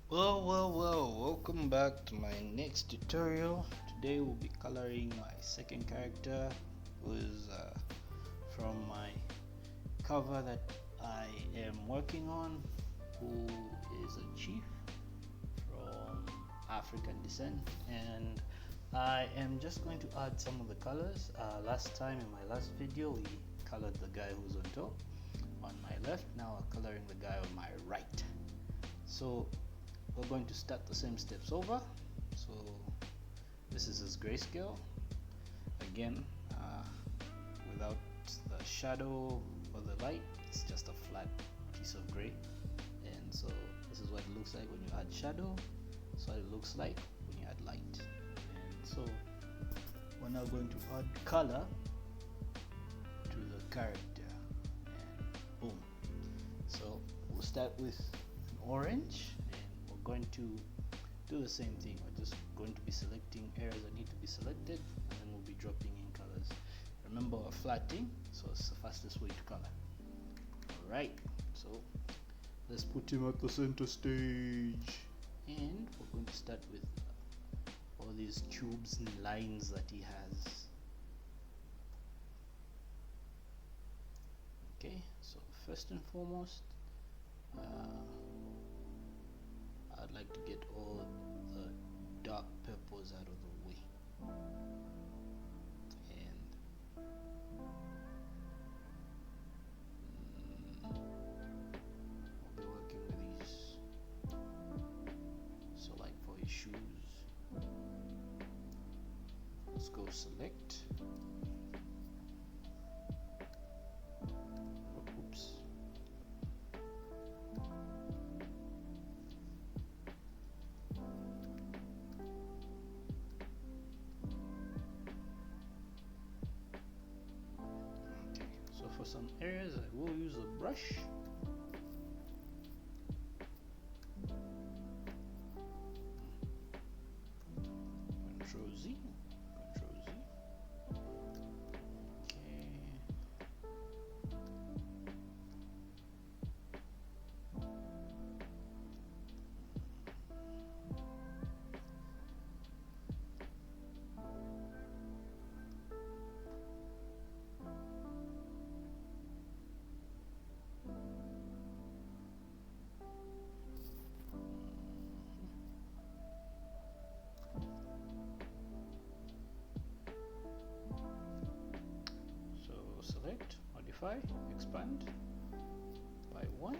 Well, welcome back to my next tutorial. Today we'll be coloring my second character who is from my cover that I am working on, who is a chief from African descent, and I am just going to add some of the colors. Last time in my last video we colored the guy who's on top on my left. Now I'm coloring the guy on my right. So we're going to start the same steps over. So this is his grayscale again, without the shadow or the light. It's just a flat piece of gray, and so this is what it looks like when you add shadow. That's what it looks like when you add light. And so we're now going to add color to the character, and boom. So we'll start with an orange, going to do the same thing. We're just going to be selecting areas that need to be selected, and then we'll be dropping in colors. Remember, we're flatting, so it's the fastest way to color. Alright, so let's put him at the center stage, and we're going to start with all these tubes and lines that he has. Okay, so first and foremost, I'd like to get all the dark purples out of the way, and I'll be working with these. So like for his shoes, let's go select. Oops. For some areas I will use a brush. Control Z, Control Z. Okay. Select, modify, expand by 1. Now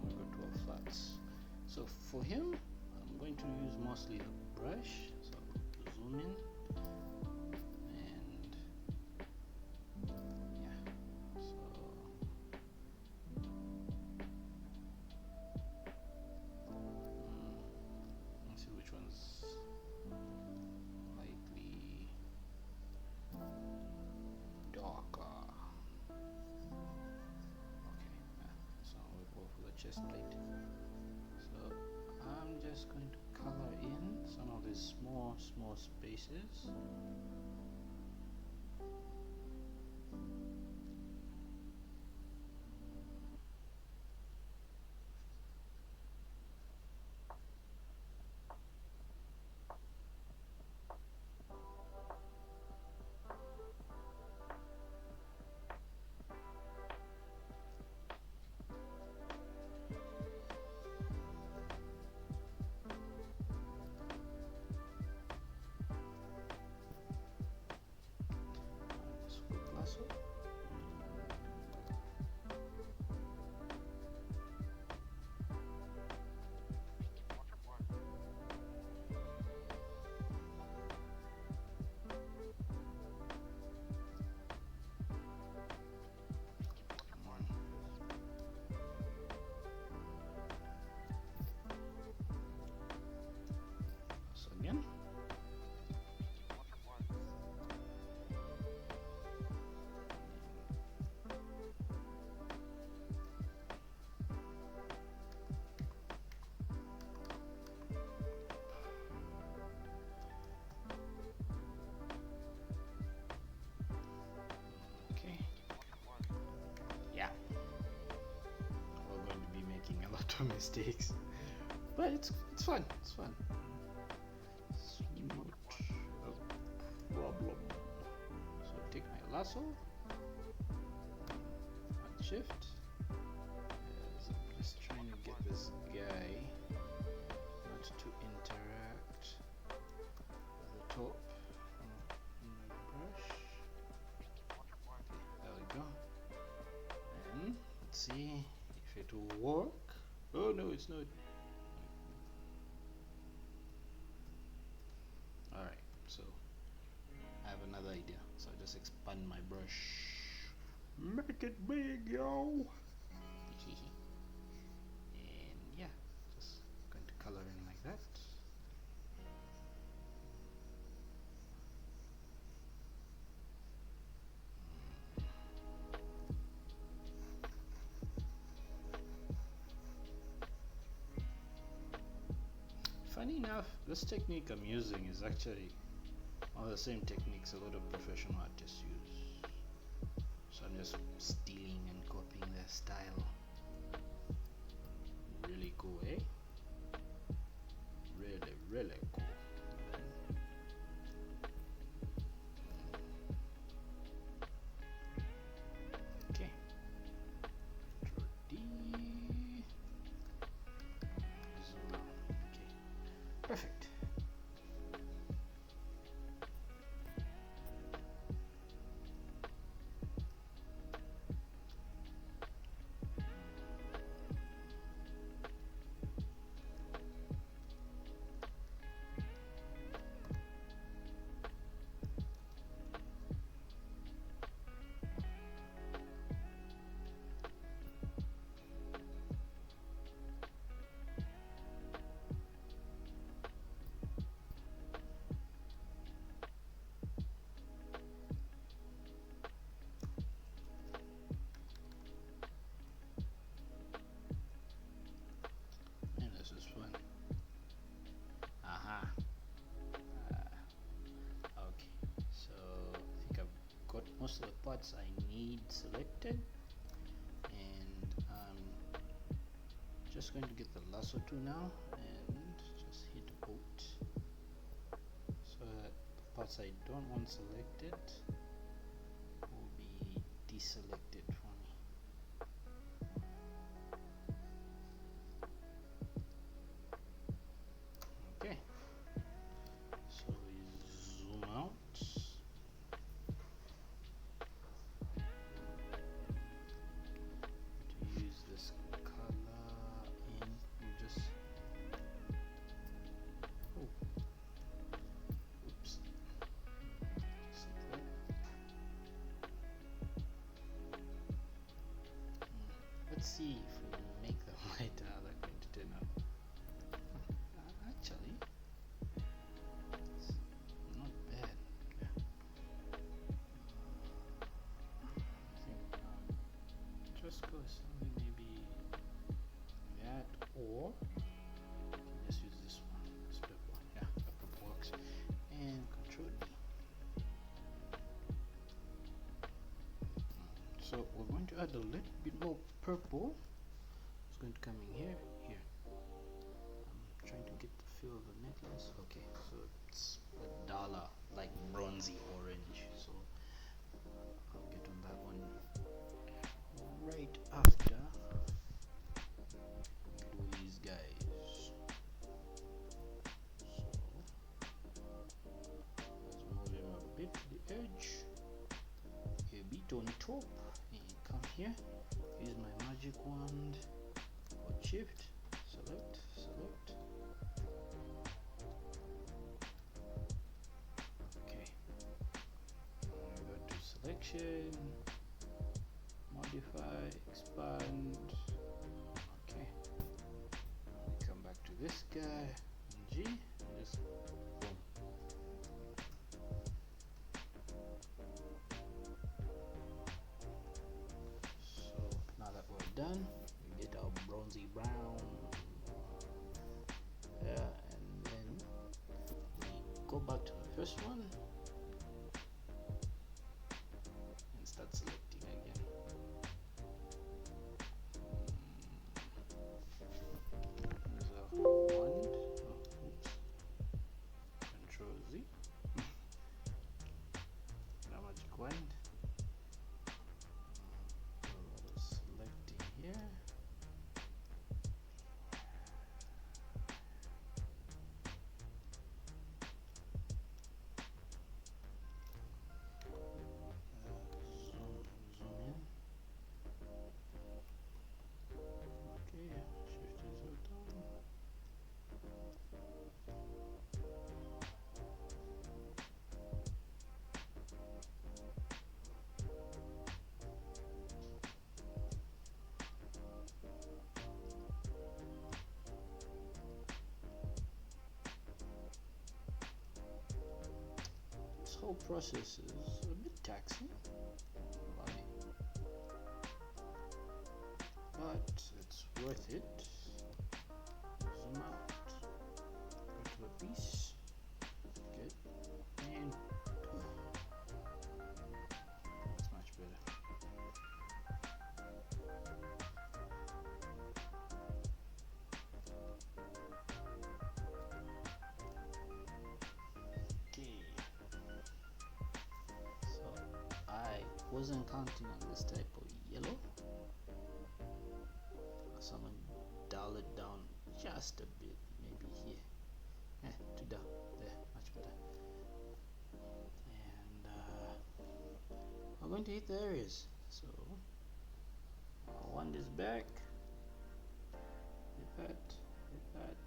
we go to our flats. So for him, I'm going to use mostly the brush. So zoom in, and yeah. So let's see which one's lightly darker. Chest plate. So I'm just going to color in some of these small spaces. Again. Okay. Yeah. We're going to be making a lot of mistakes. but it's fun. It's fun. It's not a problem. So take my lasso, and shift. So I'm just trying to get this guy not to interact with the top on my brush. There we go. And let's see if it will work. Oh no, it's not. Alright, so I have another idea. So I just expand my brush. Make it big, yo! And yeah, just going to color in like that. Funny enough, this technique I'm using is actually one of the same techniques a lot of professional artists use. So I'm just stealing and copying their style. Really cool, eh? Really, really cool. Okay. Control D. Zoom out. Okay. Perfect. Most of the parts I need selected, and I'm just going to get the lasso tool now and just hit Alt so that the parts I don't want selected will be deselected for me. Okay, so we zoom out. Let's see if we make the white they're going to turn out. Actually, it's not bad. Yeah. I think just go something maybe that, or you can just use this one, this purple. Yeah, that purple works. And Control D. So we're going to add a little bit more purple. It's going to come in here. I'm trying to get the feel of the necklace. Okay, so it's a dollar, like bronzy orange. So I'll get on that one right after these guys. So let's move him a bit to the edge, a bit on top, and come here. Use my magic wand, or shift, select. Okay, we go to selection, modify, expand. Okay, we come back to this guy, G, and just boom. So now that we're done, we get our bronzy brown. And then we go back to the first one and start selecting again. There's a whole process is a bit taxing, but it's worth it. Zoom out, go to a piece, good, and that's much better. Okay, so I wasn't counting on this type of yellow, so I'm gonna dial it down just a bit, maybe here, too down, there, much better. And I'm going to hit the areas, so I want this back, hit that, hit that.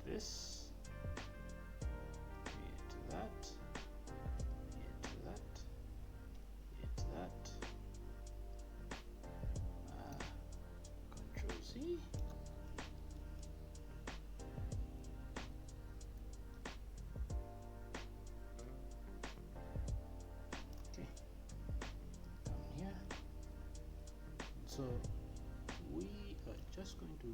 This, here to that, here to that, here to that, Control Z, okay, down here, so we are just going to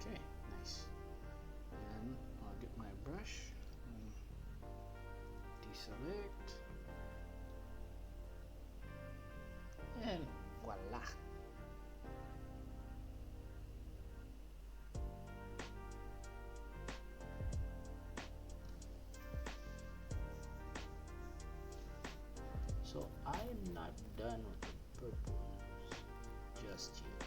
okay, nice. And then I'll get my brush and deselect, and voila. So I'm not done with the purples just yet.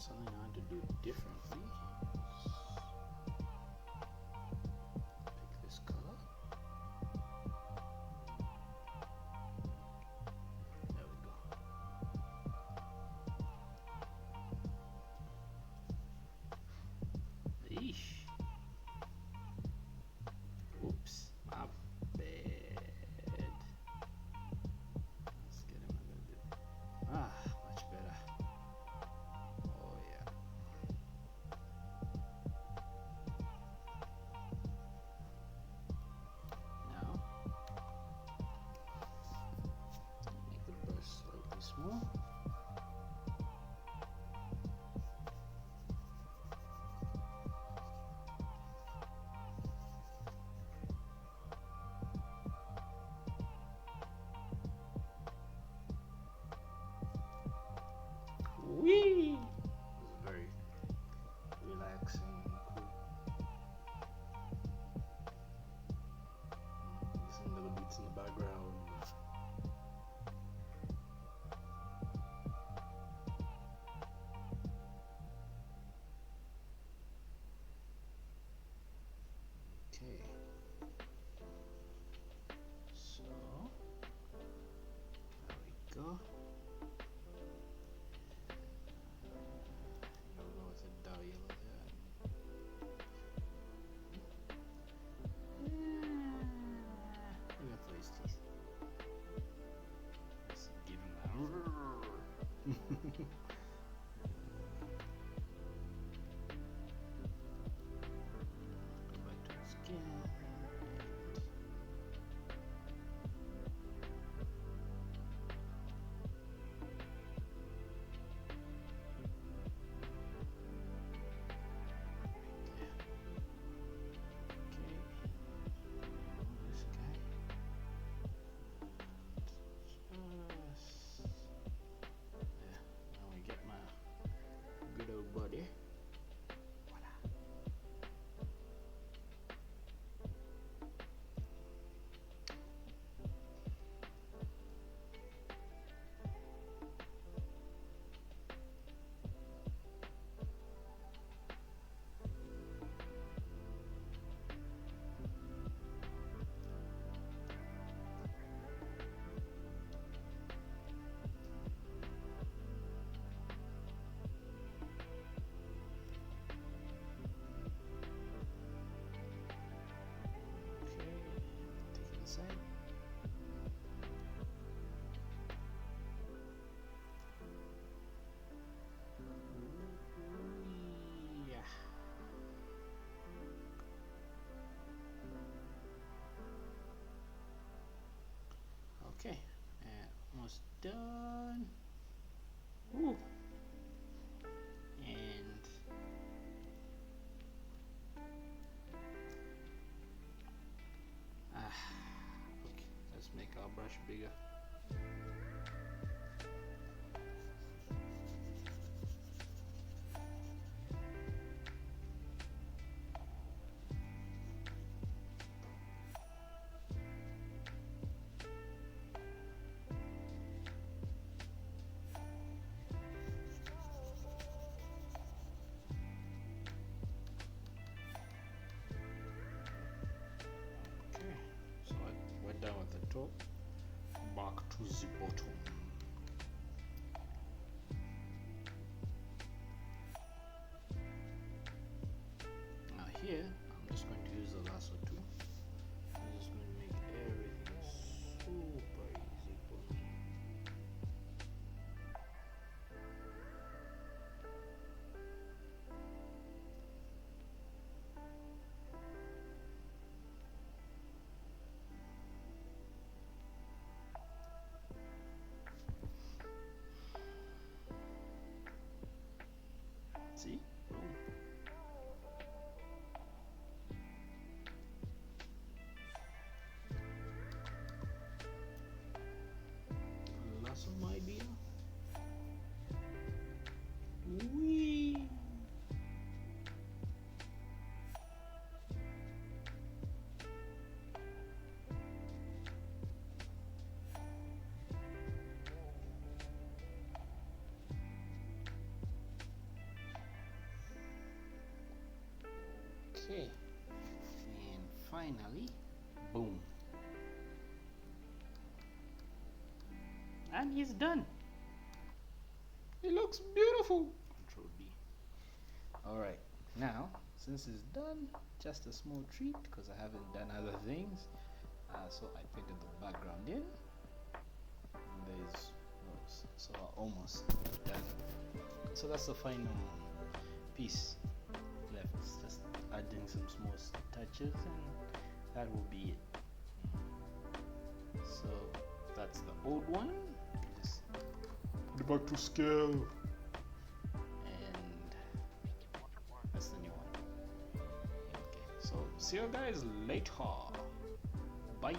Something I want to do differently. Pick this color. There we go. Eesh. Oops, my bad. Let's get him a little bit. Much better. Oh yeah. almost done. Ooh. And okay, let's make our brush bigger. Down at the top, back to the bottom. Now here, I'm just going to use the lasso too. I'm just going to make everything super easy for me. See? Boom. Lasso my dear. Whee! Okay, and finally, boom, and he's done. It looks beautiful. Control D. All right, now since it's done, just a small treat because I haven't done other things. So I painted the background in. And there's rose, so I almost done. So that's the final piece left. It's just adding some small touches and that will be it. So that's the old one. Just put it back to scale, and that's the new one. Okay, so see you guys later. Bye.